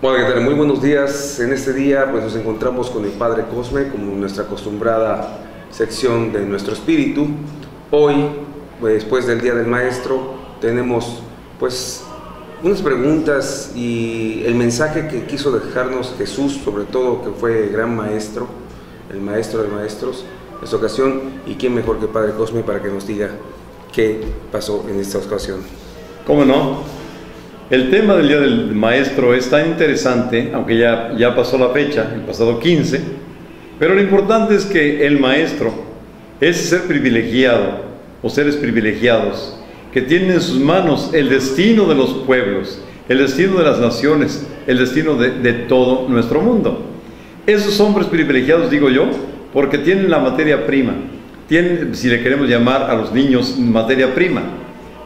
Hola, ¿qué tal? Muy buenos días. En este día pues nos encontramos con el Padre Cosme, como nuestra acostumbrada sección de nuestro espíritu. Hoy, pues, después del Día del Maestro, tenemos pues unas preguntas y el mensaje que quiso dejarnos Jesús, sobre todo, que fue el gran maestro, el maestro de maestros, en esta ocasión. Y quién mejor que Padre Cosme para que nos diga qué pasó en esta ocasión. ¿Cómo no? El tema del Día del Maestro es tan interesante, aunque ya pasó la fecha, el pasado 15, pero lo importante es que el maestro, ese ser privilegiado o seres privilegiados, que tienen en sus manos el destino de los pueblos, el destino de las naciones, el destino de todo nuestro mundo. Esos hombres privilegiados, digo yo, porque tienen la materia prima, tienen, si le queremos llamar a los niños, materia prima.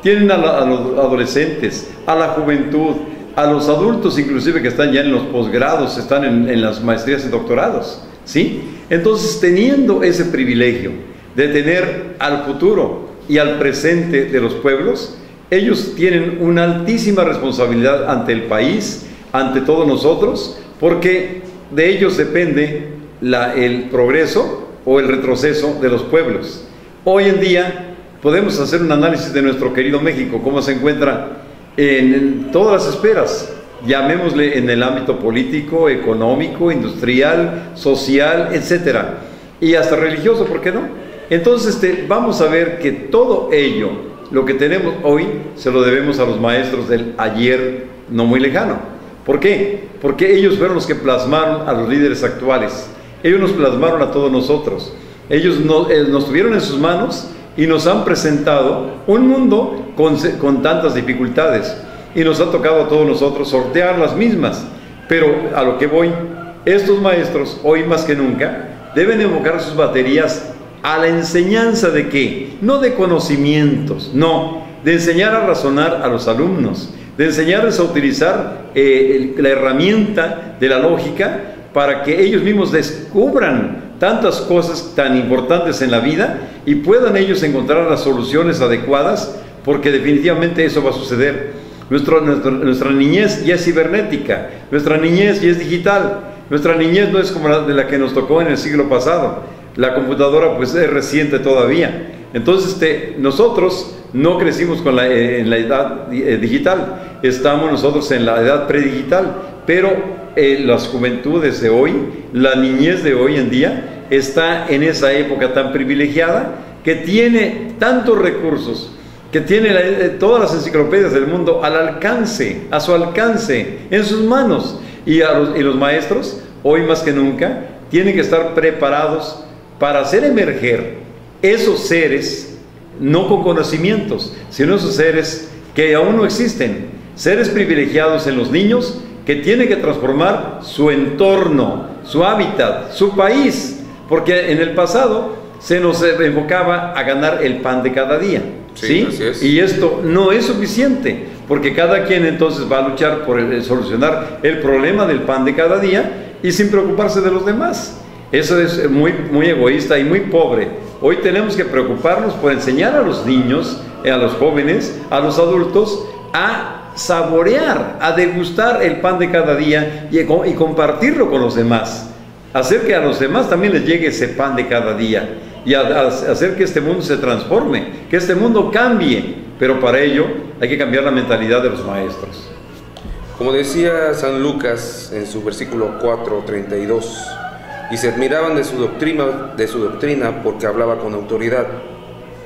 Tienen a los adolescentes, a la juventud, a los adultos inclusive que están ya en los posgrados, están en las maestrías y doctorados, ¿sí? Entonces, teniendo ese privilegio de tener al futuro y al presente de los pueblos, ellos tienen una altísima responsabilidad ante el país, ante todos nosotros, porque de ellos depende el progreso o el retroceso de los pueblos. Hoy en día podemos hacer un análisis de nuestro querido México, cómo se encuentra en todas las esferas, llamémosle en el ámbito político, económico, industrial, social, etcétera, y hasta religioso, ¿por qué no? Entonces vamos a ver que todo ello, lo que tenemos hoy, se lo debemos a los maestros del ayer no muy lejano. ¿Por qué? Porque ellos fueron los que plasmaron a los líderes actuales, ellos nos plasmaron a todos nosotros, ellos nos tuvieron en sus manos y nos han presentado un mundo con tantas dificultades, y nos ha tocado a todos nosotros sortear las mismas. Pero a lo que voy, estos maestros hoy más que nunca deben enfocar sus baterías a la enseñanza de ¿qué? No de conocimientos, no, de enseñar a razonar a los alumnos, de enseñarles a utilizar la herramienta de la lógica para que ellos mismos descubran tantas cosas tan importantes en la vida y puedan ellos encontrar las soluciones adecuadas, porque definitivamente eso va a suceder. Nuestra niñez ya es cibernética, nuestra niñez ya es digital, nuestra niñez no es como la que nos tocó en el siglo pasado. La computadora pues es reciente todavía. Entonces nosotros no crecimos en la edad digital, estamos nosotros en la edad predigital, pero las juventudes de hoy, la niñez de hoy en día, está en esa época tan privilegiada, que tiene tantos recursos, que tiene todas las enciclopedias del mundo al alcance, a su alcance, en sus manos. Y los maestros, hoy más que nunca, tienen que estar preparados para hacer emerger esos seres, no con conocimientos, sino esos seres que aún no existen, seres privilegiados en los niños, que tiene que transformar su entorno, su hábitat, su país, porque en el pasado se nos enfocaba a ganar el pan de cada día, ¿sí? Así es. Y esto no es suficiente, porque cada quien entonces va a luchar por solucionar el problema del pan de cada día y sin preocuparse de los demás. Eso es muy, muy egoísta y muy pobre. Hoy tenemos que preocuparnos por enseñar a los niños, a los jóvenes, a los adultos, a saborear, a degustar el pan de cada día y compartirlo con los demás, hacer que a los demás también les llegue ese pan de cada día y hacer que este mundo se transforme, que este mundo cambie, pero para ello hay que cambiar la mentalidad de los maestros. Como decía San Lucas en su versículo 4:32, y se admiraban de su doctrina porque hablaba con autoridad.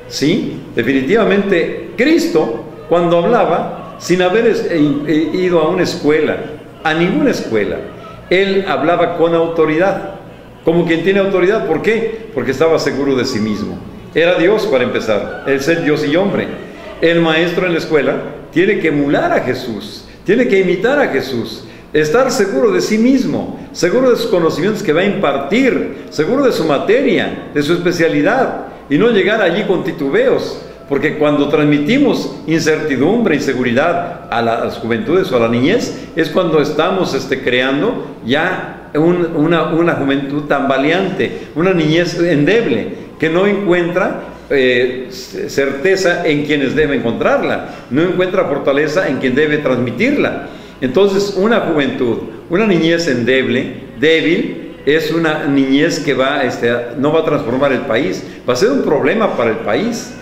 Sí, definitivamente Cristo, cuando hablaba, sin haber ido a una escuela, a ninguna escuela, él hablaba con autoridad, como quien tiene autoridad. ¿Por qué? Porque estaba seguro de sí mismo. Era Dios para empezar, el ser Dios y hombre. El maestro en la escuela tiene que emular a Jesús, tiene que imitar a Jesús, estar seguro de sí mismo, seguro de sus conocimientos que va a impartir, seguro de su materia, de su especialidad, y no llegar allí con titubeos. Porque cuando transmitimos incertidumbre, inseguridad a las juventudes o a la niñez, es cuando estamos creando ya una juventud tambaleante, una niñez endeble, que no encuentra certeza en quienes debe encontrarla, no encuentra fortaleza en quien debe transmitirla. Entonces, una juventud, una niñez débil, es una niñez que no va a transformar el país, va a ser un problema para el país.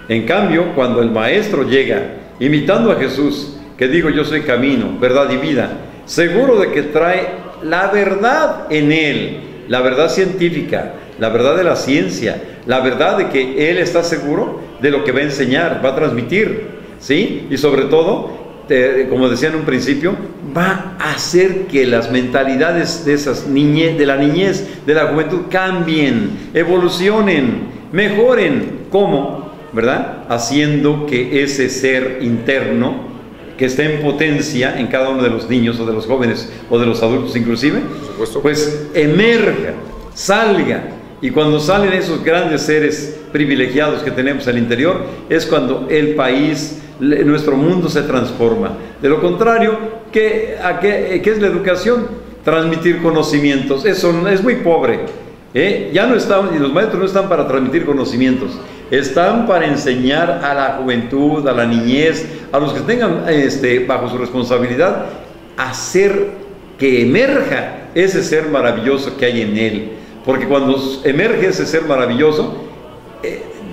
En cambio, cuando el maestro llega imitando a Jesús, que dijo: yo soy camino, verdad y vida, seguro de que trae la verdad en él, la verdad científica, la verdad de la ciencia, la verdad de que él está seguro de lo que va a enseñar, va a transmitir, ¿sí? Y sobre todo, como decía en un principio, va a hacer que las mentalidades de la niñez, de la juventud, cambien, evolucionen, mejoren. ¿Cómo? ¿Verdad? Haciendo que ese ser interno, que está en potencia en cada uno de los niños o de los jóvenes o de los adultos inclusive, pues emerja, salga. Y cuando salen esos grandes seres privilegiados que tenemos al interior, es cuando el país, nuestro mundo se transforma. De lo contrario, ¿qué es la educación? Transmitir conocimientos. Eso es muy pobre. Ya no están, y los maestros no están para transmitir conocimientos, están para enseñar a la juventud, a la niñez, a los que tengan bajo su responsabilidad, hacer que emerja ese ser maravilloso que hay en él. Porque cuando emerge ese ser maravilloso,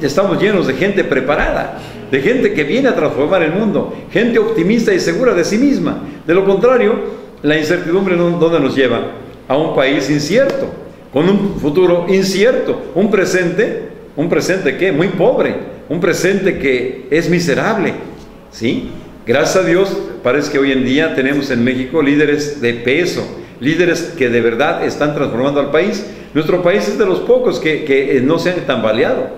estamos llenos de gente preparada, de gente que viene a transformar el mundo, gente optimista y segura de sí misma. De lo contrario, la incertidumbre, ¿dónde nos lleva? A un país incierto, con un futuro incierto, un presente que muy pobre, un presente que es miserable, ¿sí? Gracias a Dios, parece que hoy en día tenemos en México líderes de peso, líderes que de verdad están transformando al país. Nuestro país es de los pocos que no se han tambaleado,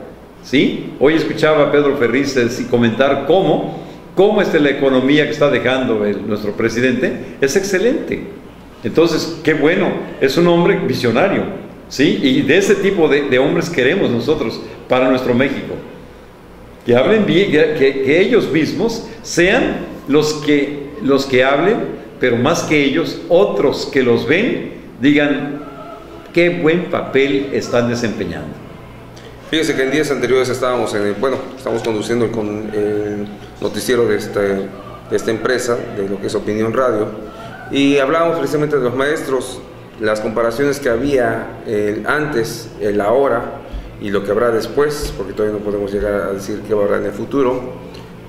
¿sí? Hoy escuchaba a Pedro Ferriz comentar cómo la economía que está dejando nuestro presidente es excelente. Entonces, qué bueno, es un hombre visionario, ¿sí? Y de ese tipo de hombres queremos nosotros para nuestro México. Que hablen bien, que ellos mismos sean los que hablen, pero más que ellos, otros que los ven, digan qué buen papel están desempeñando. Fíjese que en días anteriores estamos conduciendo el noticiero de esta empresa, de lo que es Opinión Radio, y hablábamos precisamente de los maestros, las comparaciones que había antes, el ahora y lo que habrá después, porque todavía no podemos llegar a decir qué habrá en el futuro,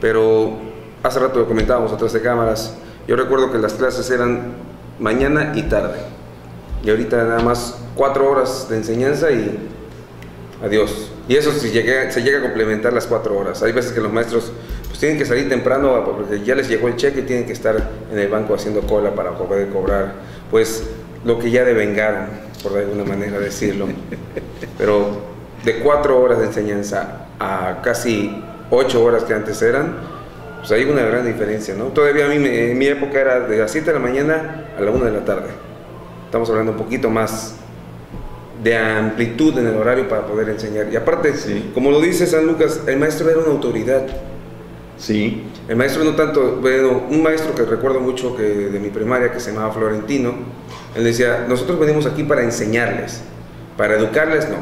pero hace rato lo comentábamos atrás de cámaras. Yo recuerdo que las clases eran mañana y tarde, y ahorita nada más 4 horas de enseñanza y adiós. Y eso se llega a complementar las 4 horas. Hay veces que los maestros pues tienen que salir temprano porque ya les llegó el cheque y tienen que estar en el banco haciendo cola para poder cobrar pues lo que ya devengaron, por de alguna manera decirlo. Pero de 4 horas de enseñanza a casi 8 horas que antes eran, pues hay una gran diferencia, ¿no? Todavía a mí, en mi época era de las 7 de la mañana a la 1 de la tarde. Estamos hablando un poquito más de amplitud en el horario para poder enseñar. Y aparte, sí, como lo dice San Lucas, el maestro era una autoridad. Sí. El maestro no tanto, bueno, un maestro que recuerdo mucho de mi primaria, que se llamaba Florentino, él decía: nosotros venimos aquí para enseñarles, para educarles no,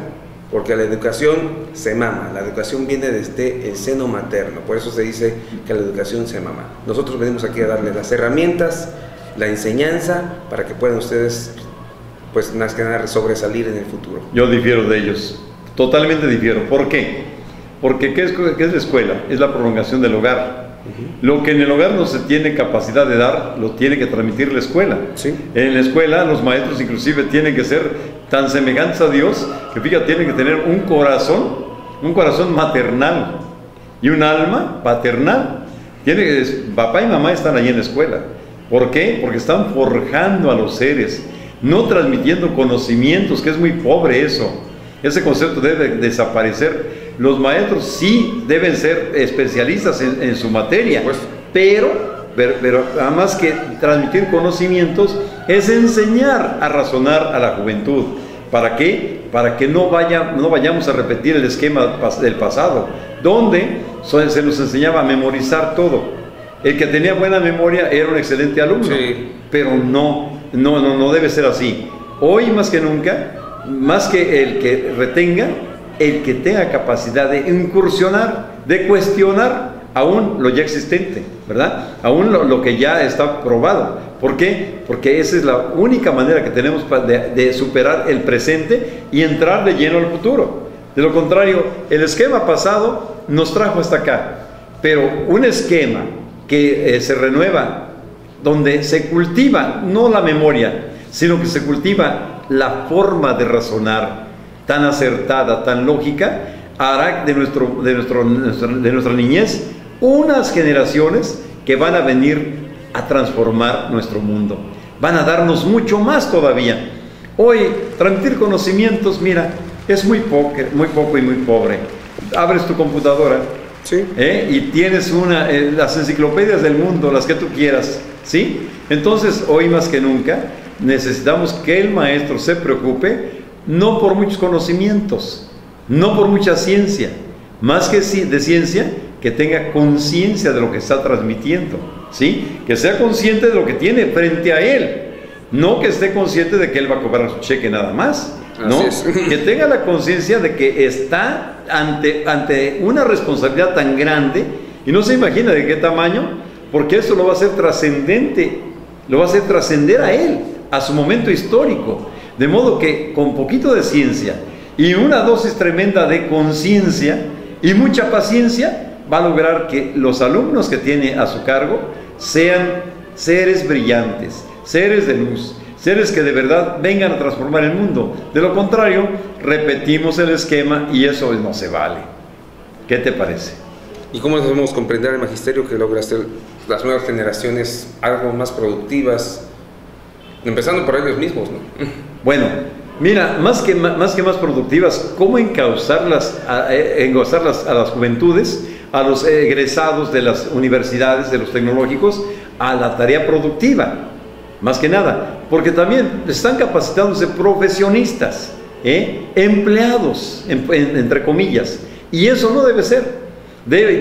porque la educación se mama, la educación viene desde el seno materno, por eso se dice que la educación se mama. Nosotros venimos aquí a darles las herramientas, la enseñanza, para que puedan ustedes pues más que nada sobresalir en el futuro. Yo difiero de ellos, totalmente difiero. ¿Por qué? Porque ¿qué es la escuela? Es la prolongación del hogar. Lo que en el hogar no se tiene capacidad de dar, lo tiene que transmitir la escuela. ¿Sí? En la escuela los maestros inclusive tienen que ser tan semejantes a Dios, que fíjate, tienen que tener un corazón maternal y un alma paternal. Papá y mamá están allí en la escuela. ¿Por qué? Porque están forjando a los seres, no transmitiendo conocimientos, que es muy pobre eso. Ese concepto debe desaparecer. Los maestros sí deben ser especialistas en su materia, pues, pero además que transmitir conocimientos es enseñar a razonar a la juventud. ¿Para qué? Para que no vayamos a repetir el esquema del pasado, donde se nos enseñaba a memorizar todo. El que tenía buena memoria era un excelente alumno, sí, pero no debe ser así. Hoy más que nunca, más que el que retenga, el que tenga capacidad de incursionar, de cuestionar aún lo ya existente, ¿verdad? Aún lo que ya está probado, ¿Por qué? Porque esa es la única manera que tenemos de superar el presente y entrar de lleno al futuro. De lo contrario, el esquema pasado nos trajo hasta acá, pero un esquema que se renueva, donde se cultiva no la memoria, sino que se cultiva la forma de razonar tan acertada, tan lógica, hará de nuestra niñez unas generaciones que van a venir a transformar nuestro mundo. Van a darnos mucho más todavía. Hoy, transmitir conocimientos, mira, es muy poco y muy pobre. Abres tu computadora, Sí. y tienes las enciclopedias del mundo, las que tú quieras, ¿sí? Entonces, hoy más que nunca, necesitamos que el maestro se preocupe no por muchos conocimientos, no por mucha ciencia, más que de ciencia, que tenga conciencia de lo que está transmitiendo, ¿sí? Que sea consciente de lo que tiene frente a él, no que esté consciente de que él va a cobrar su cheque nada más, ¿no? Así es. Que tenga la conciencia de que está ante una responsabilidad tan grande, y no se imagina de qué tamaño, porque eso lo va a hacer trascendente, lo va a hacer trascender a él, a su momento histórico, de modo que con poquito de ciencia y una dosis tremenda de conciencia y mucha paciencia, va a lograr que los alumnos que tiene a su cargo sean seres brillantes, seres de luz, seres que de verdad vengan a transformar el mundo. De lo contrario, repetimos el esquema y eso no se vale. ¿Qué te parece? ¿Y cómo debemos comprender el magisterio que logra hacer las nuevas generaciones algo más productivas, empezando por ellos mismos, ¿no? Bueno, mira, más que más productivas, ¿cómo encauzarlas a las juventudes, a los egresados de las universidades, de los tecnológicos, a la tarea productiva? Más que nada, porque también están capacitándose profesionistas, empleados, entre comillas, y eso no debe ser.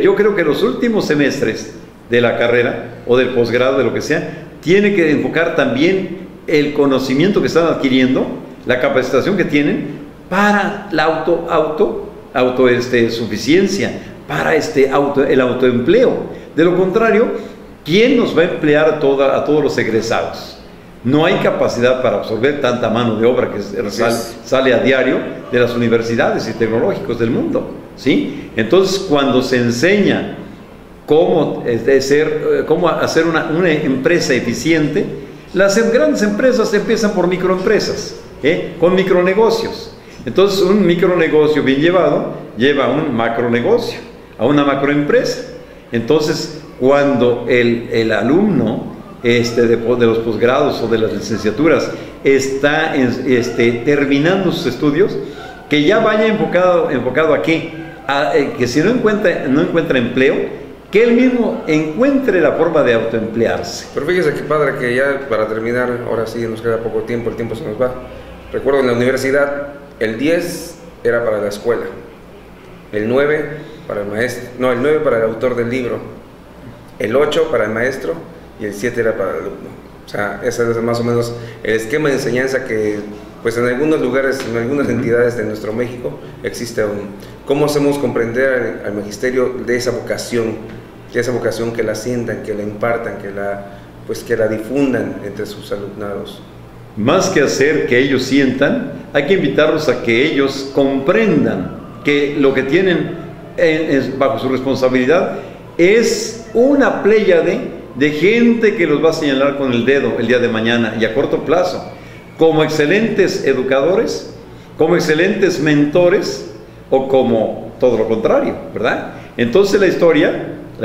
Yo creo que los últimos semestres de la carrera o del posgrado, de lo que sea, tiene que enfocar también el conocimiento que están adquiriendo, la capacitación que tienen para la autosuficiencia, para el autoempleo. De lo contrario, ¿quién nos va a emplear a todos los egresados? No hay capacidad para absorber tanta mano de obra que sale a diario de las universidades y tecnológicos del mundo, ¿sí? Entonces, cuando se enseña cómo hacer una empresa eficiente, las grandes empresas empiezan por microempresas, con micronegocios. Entonces, un micronegocio bien llevado lleva a un macronegocio, a una macroempresa. Entonces, cuando el alumno de los posgrados o de las licenciaturas está terminando sus estudios, que ya vaya enfocado a qué, que si no encuentra empleo, que él mismo encuentre la forma de autoemplearse. Pero fíjese que padre, que ya para terminar, ahora sí nos queda poco tiempo, el tiempo se nos va. Recuerdo en la universidad, el 10 era para la escuela, el 9 para el maestro, no, el 9 para el autor del libro, el 8 para el maestro y el 7 era para el alumno. O sea, ese es más o menos el esquema de enseñanza que, pues en algunos lugares, en algunas entidades de nuestro México existe aún. ¿Cómo hacemos comprender al magisterio de esa vocación que la sientan, que la impartan, que la difundan entre sus alumnados? Más que hacer que ellos sientan, hay que invitarlos a que ellos comprendan que lo que tienen bajo su responsabilidad es una pléyade de gente que los va a señalar con el dedo el día de mañana y a corto plazo, como excelentes educadores, como excelentes mentores o como todo lo contrario, ¿verdad? Entonces la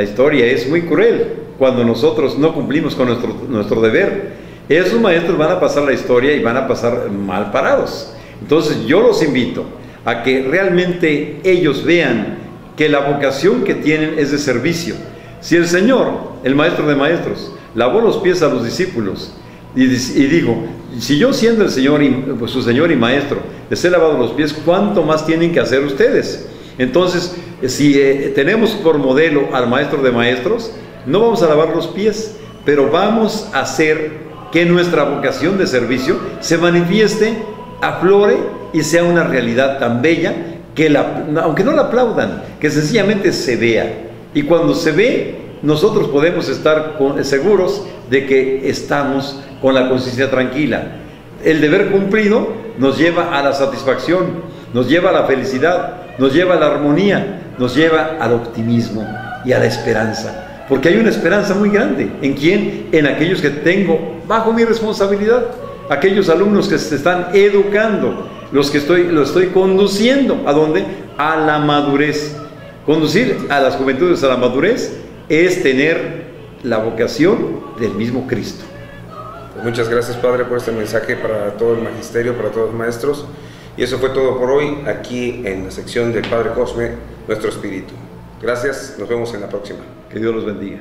historia es muy cruel cuando nosotros no cumplimos con nuestro deber. Esos maestros van a pasar la historia y van a pasar mal parados. Entonces yo los invito a que realmente ellos vean que la vocación que tienen es de servicio. Si el Señor, el maestro de maestros, lavó los pies a los discípulos y dijo, si yo siendo el Señor su Señor y maestro les he lavado los pies, ¿cuánto más tienen que hacer ustedes? Entonces, si tenemos por modelo al maestro de maestros, no vamos a lavar los pies, pero vamos a hacer que nuestra vocación de servicio se manifieste, aflore y sea una realidad tan bella que aunque no la aplaudan, que sencillamente se vea. Y cuando se ve, nosotros podemos estar seguros de que estamos con la conciencia tranquila. El deber cumplido nos lleva a la satisfacción, nos lleva a la felicidad, nos lleva a la armonía, nos lleva al optimismo y a la esperanza. Porque hay una esperanza muy grande. ¿En quién? En aquellos que tengo bajo mi responsabilidad. Aquellos alumnos que se están educando, los que estoy conduciendo. ¿A dónde? A la madurez. Conducir a las juventudes a la madurez es tener la vocación del mismo Cristo. Pues muchas gracias, Padre, por este mensaje para todo el magisterio, para todos los maestros. Y eso fue todo por hoy, aquí en la sección del Padre Cosme, Nuestro Espíritu. Gracias, nos vemos en la próxima. Que Dios los bendiga.